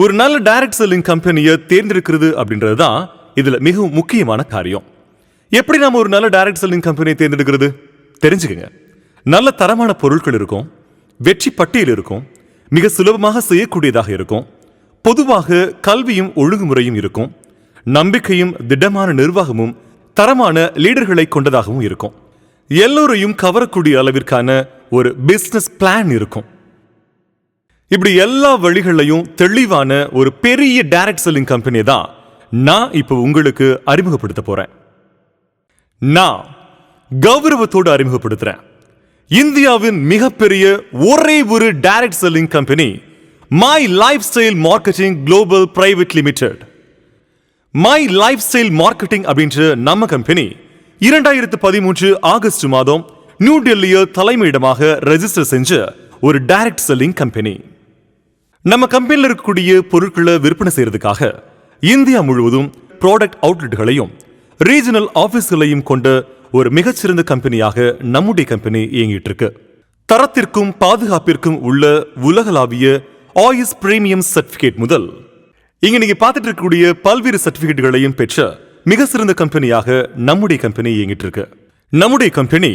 ஒரு நல்ல direct selling கம்பெனியை தேர்ந்தெடுக்கிறது அப்படின்றது தான் இதுல மிகவும் முக்கியமான காரியம். எப்படி நாம ஒரு நல்ல டைரக்ட் செல்லிங் கம்பெனியை தேர்ந்தெடுக்கிறது தெரிஞ்சுக்கங்க. நல்ல தரமான பொருட்கள் இருக்கும், வெற்றி பட்டியல் இருக்கும், மிக சுலபமாக செய்யக்கூடியதாக இருக்கும், பொதுவாக கல்வியும் ஒழுங்குமுறையும் இருக்கும், நம்பிக்கையும் திடமான நிர்வாகமும் தரமான லீடர்களை கொண்டதாகவும் இருக்கும், எல்லோரையும் கவரக்கூடிய அளவிற்கான ஒரு பிசினஸ் பிளான் இருக்கும். இப்படி எல்லா வழிகளையும் தெளிவான ஒரு பெரிய டைரக்ட் செல்லிங் கம்பெனியை தான் நான் இப்போ உங்களுக்கு அறிமுகப்படுத்த போறேன். நான் கௌரவத்தோடு அறிமுகப்படுத்துறேன். இந்தியாவின் மிகப்பெரிய ஒரே ஒரு direct selling company my life style marketing global private limited. My life style marketing அப்படின்ற நம்ம கம்பெனி 2013 ஆகஸ்ட் மாதம் நியூ டெல்லியை தலைமையிடமாக ரெஜிஸ்டர் செஞ்ச ஒரு டைரக்ட் செல்லிங் கம்பெனி. நம்ம கம்பெனியில் இருக்கக்கூடிய பொருட்களை விற்பனை செய்யறதுக்காக இந்தியா முழுவதும் ப்ராடக்ட் அவுட்லெட்களையும் ரீஜனல் ஆபீஸ்களையும் கொண்ட ஒரு மிகச்சிறந்த கம்பெனியாக நம்முடைய கம்பெனி இயங்கிட்டு இருக்கு. தரத்திற்கும் பாதுகாப்பிற்கும் உள்ள உலகளாவிய ஆயுஸ் பிரீமியம் சர்டிபிகேட் முதல் இங்க நீங்க பார்த்துட்டு இருக்கக்கூடிய பல்வேறு சர்டிபிகேட்டுகளையும் பெற்ற மிக சிறந்த கம்பெனியாக நம்முடைய கம்பெனி இயங்கிட்டு இருக்கு. நம்முடைய கம்பெனி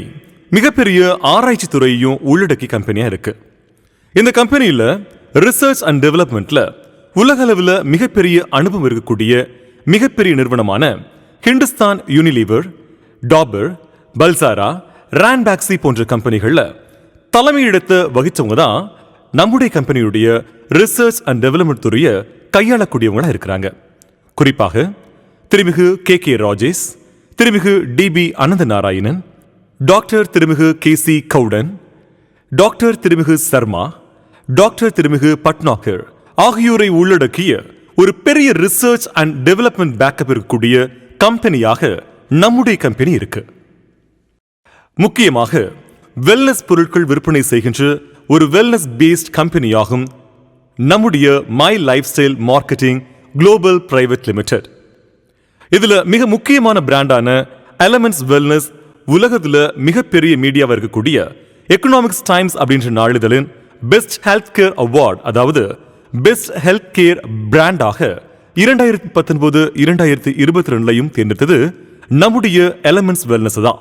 மிகப்பெரிய ஆராய்ச்சி துறையையும் உள்ளடக்கி கம்பெனியா இருக்கு. இந்த கம்பெனியில ரிசர்ச் அண்ட் டெவலப்மெண்ட்ல உலக அளவில் மிகப்பெரிய அனுபவம் இருக்கக்கூடிய மிகப்பெரிய நிறுவனமான ஹிந்துஸ்தான் யூனிலீவர், டாபர், பல்சாரா, ரான்பாக்ஸி போன்ற கம்பெனிகள்ல தலைமையிடத்தை வகிச்சவங்க தான் நம்முடைய கம்பெனியுடைய ரிசர்ச் அண்ட் டெவலப்மெண்ட் துறையை கையாளக்கூடியவங்களா இருக்கிறாங்க. குறிப்பாக திருமிகு KK ராஜேஷ், திருமிகு DB அனந்த நாராயணன், டாக்டர் திருமிகு KC கவுடன், டாக்டர் திருமிகு சர்மா, டாக்டர் திருமிகு பட்னாகர் ஆகியோரை உள்ளடக்கிய ஒரு பெரிய ரிசர்ச் அண்ட் டெவலப்மெண்ட் பேக்கப் இருக்கக்கூடிய கம்பெனியாக நம்முடைய கம்பெனி இருக்கு. முக்கியமாக வெல்னஸ் பொருட்கள் விற்பனை செய்கின்ற ஒரு வெல்னஸ் பேஸ்ட் கம்பெனியாகும் நம்முடைய my life style marketing global private limited. இதுல மிக முக்கியமான பிராண்டான எலமெண்ட்ஸ் வெல்னஸ் உலகத்துல மிகப்பெரிய மீடியாவா இருக்கக்கூடிய எக்கனாமிக்ஸ் டைம்ஸ் அப்படின்ற நாளிதழின் பெஸ்ட் ஹெல்த் கேர் அவார்ட், அதாவது பெஸ்ட் ஹெல்த் கேர் பிராண்டாக 2019, 2022 தேர்ந்தெடுத்தது நம்முடைய எலமெண்ட்ஸ் வெல்னஸ் தான்.